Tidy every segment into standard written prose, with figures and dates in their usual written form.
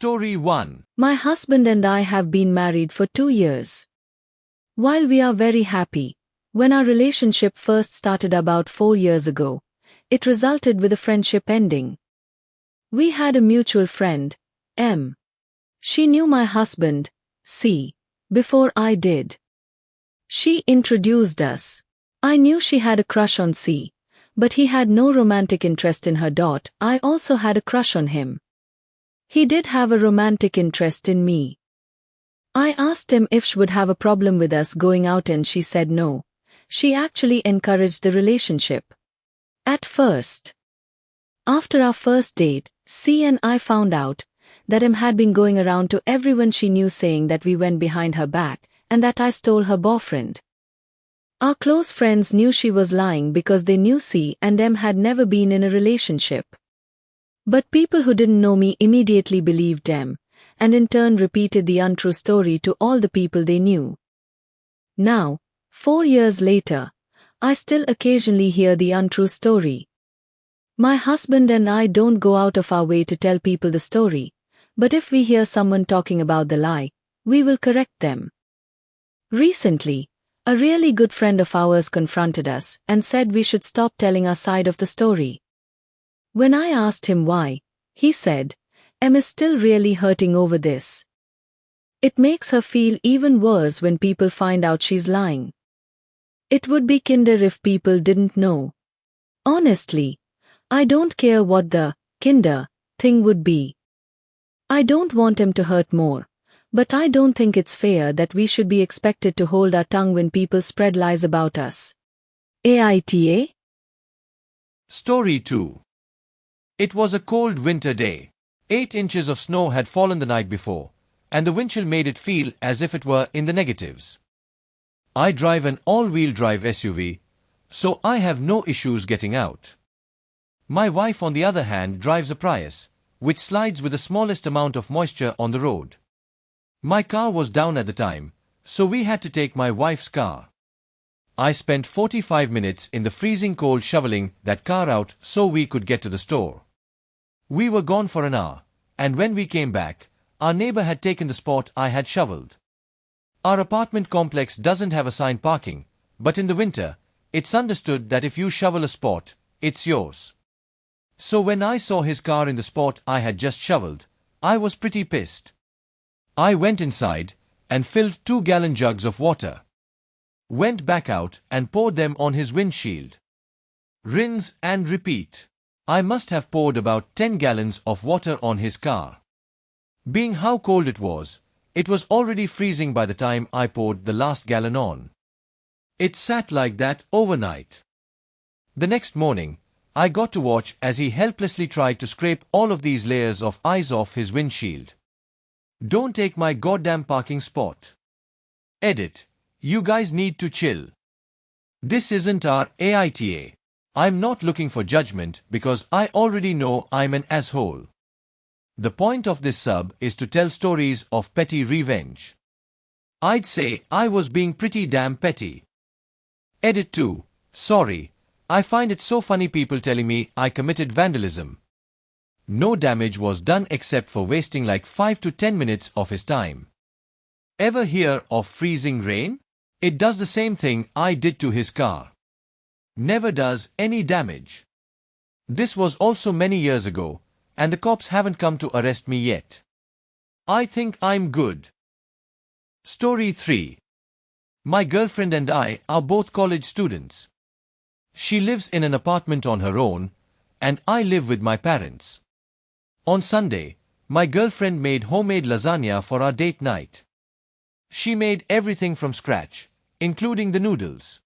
Story 1. My husband and I have been married for 2 years. While we are very happy, when our relationship first started about 4 years ago, it resulted with a friendship ending. We had a mutual friend, M. She knew my husband, C, before I did. She introduced us. I knew she had a crush on C, but he had no romantic interest in her. I also had a crush on him. He did have a romantic interest in me. I asked him if she would have a problem with us going out and she said no. She actually encouraged the relationship. At first. After our first date, C and I found out that M had been going around to everyone she knew saying that we went behind her back and that I stole her boyfriend. Our close friends knew she was lying because they knew C and M had never been in a relationship. But people who didn't know me immediately believed M, and in turn repeated the untrue story to all the people they knew. Now, 4 years later, I still occasionally hear the untrue story. My husband and I don't go out of our way to tell people the story, but if we hear someone talking about the lie, we will correct them. Recently, a really good friend of ours confronted us and said we should stop telling our side of the story. When I asked him why, he said, M is still really hurting over this. It makes her feel even worse when people find out she's lying. It would be kinder if people didn't know. Honestly, I don't care what the kinder thing would be. I don't want him to hurt more, but I don't think it's fair that we should be expected to hold our tongue when people spread lies about us. AITA? Story 2. It was a cold winter day. 8 inches of snow had fallen the night before, and the wind chill made it feel as if it were in the negatives. I drive an all-wheel drive SUV, so I have no issues getting out. My wife, on the other hand, drives a Prius, which slides with the smallest amount of moisture on the road. My car was down at the time, so we had to take my wife's car. I spent 45 minutes in the freezing cold shoveling that car out so we could get to the store. We were gone for an hour, and when we came back, our neighbor had taken the spot I had shoveled. Our apartment complex doesn't have assigned parking, but in the winter, it's understood that if you shovel a spot, it's yours. So when I saw his car in the spot I had just shoveled, I was pretty pissed. I went inside and filled 2-gallon jugs of water. Went back out and poured them on his windshield. Rinse and repeat. I must have poured about 10 gallons of water on his car. Being how cold it was already freezing by the time I poured the last gallon on. It sat like that overnight. The next morning, I got to watch as he helplessly tried to scrape all of these layers of ice off his windshield. Don't take my goddamn parking spot. Edit. You guys need to chill. This isn't our AITA. I'm not looking for judgment because I already know I'm an asshole. The point of this sub is to tell stories of petty revenge. I'd say I was being pretty damn petty. Edit 2. Sorry, I find it so funny people telling me I committed vandalism. No damage was done except for wasting like 5 to 10 minutes of his time. Ever hear of freezing rain? It does the same thing I did to his car. Never does any damage. This was also many years ago, and the cops haven't come to arrest me yet. I think I'm good. Story 3. My girlfriend and I are both college students. She lives in an apartment on her own, and I live with my parents. On Sunday, my girlfriend made homemade lasagna for our date night. She made everything from scratch, including the noodles.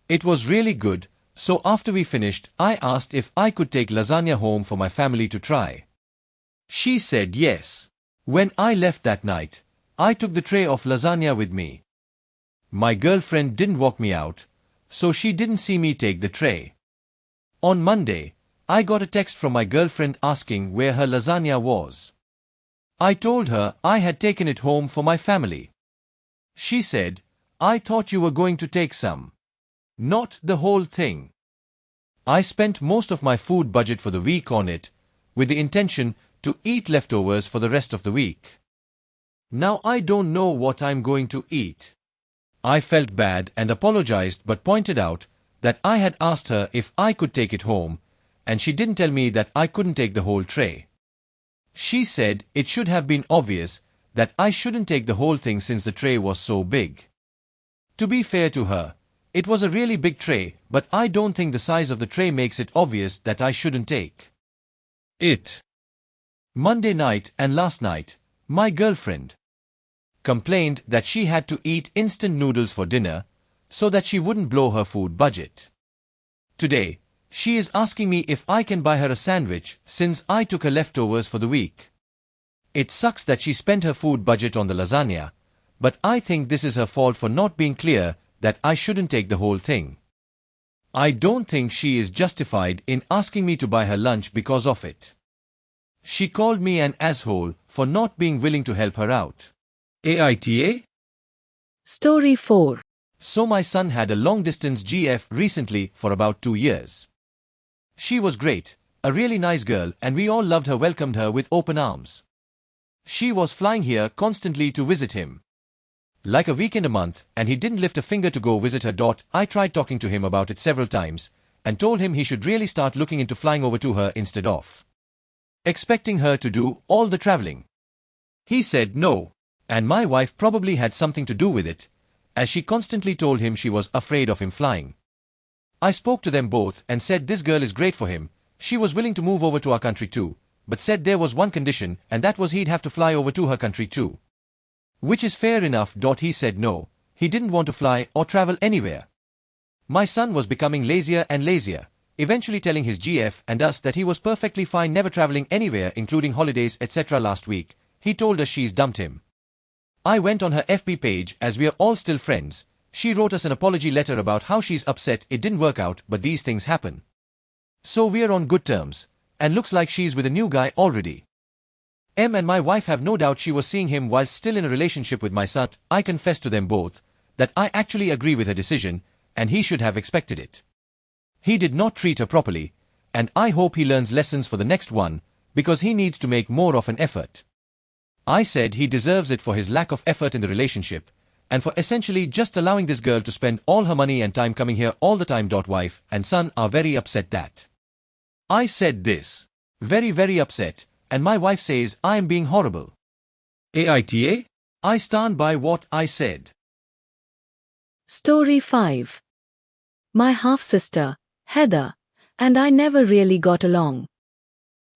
It was really good, so after we finished, I asked if I could take lasagna home for my family to try. She said yes. When I left that night, I took the tray of lasagna with me. My girlfriend didn't walk me out, so she didn't see me take the tray. On Monday, I got a text from my girlfriend asking where her lasagna was. I told her I had taken it home for my family. She said, I thought you were going to take some. Not the whole thing. I spent most of my food budget for the week on it, with the intention to eat leftovers for the rest of the week. Now I don't know what I'm going to eat. I felt bad and apologized but pointed out that I had asked her if I could take it home, and she didn't tell me that I couldn't take the whole tray. She said it should have been obvious that I shouldn't take the whole thing since the tray was so big. To be fair to her, it was a really big tray, but I don't think the size of the tray makes it obvious that I shouldn't take it. Monday night and last night, my girlfriend complained that she had to eat instant noodles for dinner so that she wouldn't blow her food budget. Today, she is asking me if I can buy her a sandwich since I took her leftovers for the week. It sucks that she spent her food budget on the lasagna, but I think this is her fault for not being clear that I shouldn't take the whole thing. I don't think she is justified in asking me to buy her lunch because of it. She called me an asshole for not being willing to help her out. AITA? Story 4. So my son had a long-distance GF recently for about 2 years. She was great, a really nice girl, and we all loved her, welcomed her with open arms. She was flying here constantly to visit him. Like a weekend a month, and he didn't lift a finger to go visit her. I tried talking to him about it several times, and told him he should really start looking into flying over to her instead of expecting her to do all the traveling. He said no, and my wife probably had something to do with it, as she constantly told him she was afraid of him flying. I spoke to them both and said this girl is great for him, she was willing to move over to our country too, but said there was one condition, and that was he'd have to fly over to her country too. Which is fair enough. He said no, he didn't want to fly or travel anywhere. My son was becoming lazier and lazier, eventually telling his GF and us that he was perfectly fine never traveling anywhere including holidays etc. Last week, he told us she's dumped him. I went on her FB page as we are all still friends. She wrote us an apology letter about how she's upset it didn't work out, but these things happen. So we're on good terms, and looks like she's with a new guy already. And my wife have no doubt she was seeing him while still in a relationship with my son. I confessed to them both that I actually agree with her decision, and he should have expected it. He did not treat her properly, and I hope he learns lessons for the next one, because he needs to make more of an effort. I said he deserves it for his lack of effort in the relationship, and for essentially just allowing this girl to spend all her money and time coming here all the time. Wife and son are very upset that I said this. Very upset, and my wife says I am being horrible. AITA? I stand by what I said. Story 5. My half-sister, Heather, and I never really got along.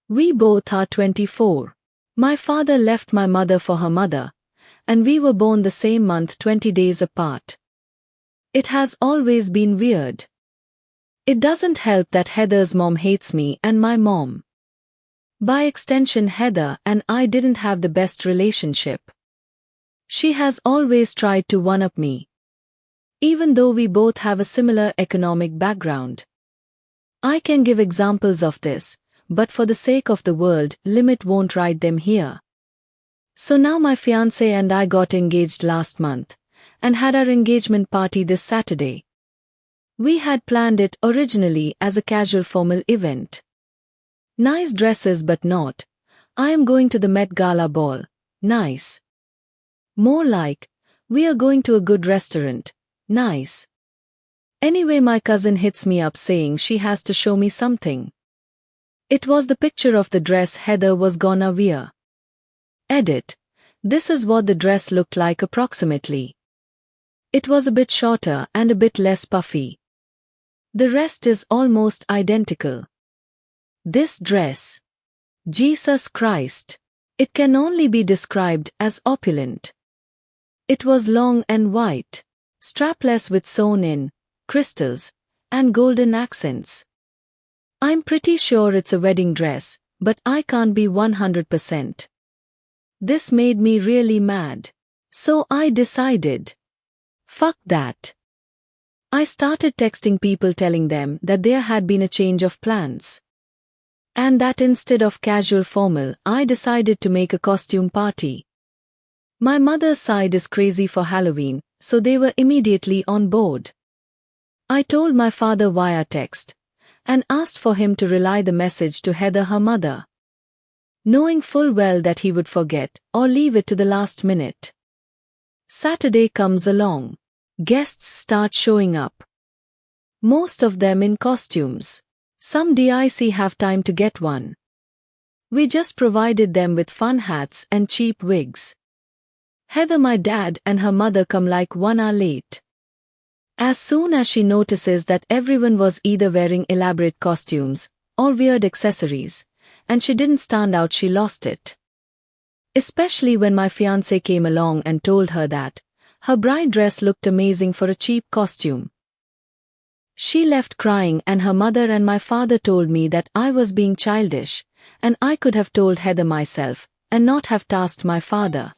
We both are 24. My father left my mother for her mother, and we were born the same month 20 days apart. It has always been weird. It doesn't help that Heather's mom hates me and my mom. By extension, Heather and I didn't have the best relationship. She has always tried to one-up me, even though we both have a similar economic background. I can give examples of this, but for the sake of the world, limit won't write them here. So now my fiancé and I got engaged last month, and had our engagement party this Saturday. We had planned it originally as a casual formal event. Nice dresses but not, I am going to the Met Gala ball, nice. More like, we are going to a good restaurant, nice. Anyway, my cousin hits me up saying she has to show me something. It was the picture of the dress Heather was gonna wear. Edit. This is what the dress looked like approximately. It was a bit shorter and a bit less puffy. The rest is almost identical. This dress. Jesus Christ. It can only be described as opulent. It was long and white, strapless with sewn-in crystals and golden accents. I'm pretty sure it's a wedding dress, but I can't be 100%. This made me really mad. So I decided, fuck that. I started texting people telling them that there had been a change of plans. And that instead of casual formal, I decided to make a costume party. My mother's side is crazy for Halloween, so they were immediately on board. I told my father via text, and asked for him to relay the message to Heather, her mother. knowing full well that he would forget or leave it to the last minute. Saturday comes along. Guests start showing up. Most of them in costumes. Some DIC have time to get one. We just provided them with fun hats and cheap wigs. Heather, my dad, and her mother come like 1 hour late. As soon as she notices that everyone was either wearing elaborate costumes or weird accessories, and she didn't stand out, she lost it. Especially when my fiancé came along and told her that her bride dress looked amazing for a cheap costume. She left crying, and her mother and my father told me that I was being childish, and I could have told Heather myself and not have tasked my father.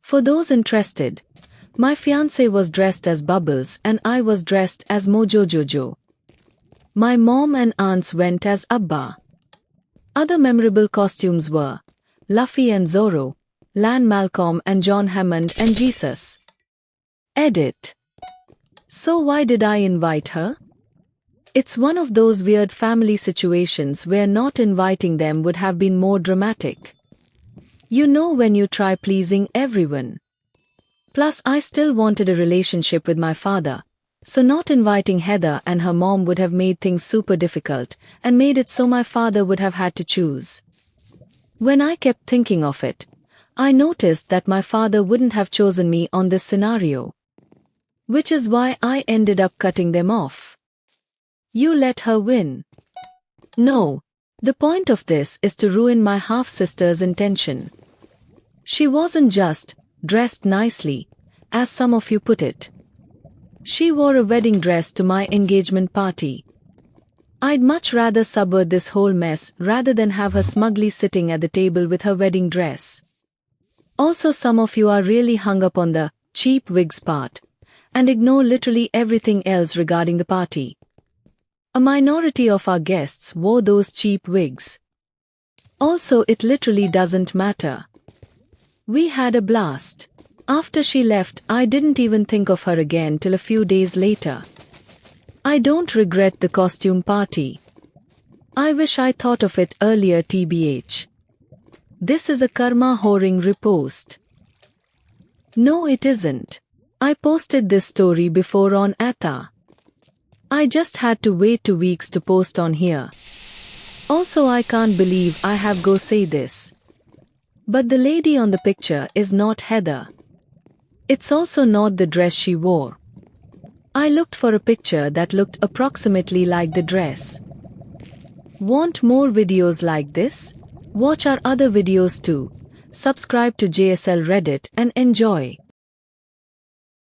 For those interested, my fiancé was dressed as Bubbles and I was dressed as Mojo Jojo. My mom and aunts went as Abba. Other memorable costumes were Luffy and Zorro, Lan Malcolm and John Hammond and Jesus. Edit. So why did I invite her? It's one of those weird family situations where not inviting them would have been more dramatic. You know, when you try pleasing everyone. Plus, I still wanted a relationship with my father, so not inviting Heather and her mom would have made things super difficult and made it so my father would have had to choose. When I kept thinking of it, I noticed that my father wouldn't have chosen me on this scenario. Which is why I ended up cutting them off. You let her win. No, the point of this is to ruin my half-sister's intention. She wasn't just dressed nicely, as some of you put it. She wore a wedding dress to my engagement party. I'd much rather subvert this whole mess rather than have her smugly sitting at the table with her wedding dress. Also, some of you are really hung up on the cheap wigs part and ignore literally everything else regarding the party. A minority of our guests wore those cheap wigs. Also, it literally doesn't matter. We had a blast. After she left, I didn't even think of her again till a few days later. I don't regret the costume party. I wish I thought of it earlier, tbh. This is a karma whoring repost. No, it isn't. I posted this story before on AITA. I just had to wait 2 weeks to post on here. Also, I can't believe I have go say this. But the lady on the picture is not Heather. It's also not the dress she wore. I looked for a picture that looked approximately like the dress. Want more videos like this? Watch our other videos too. Subscribe to JSL Reddit and enjoy.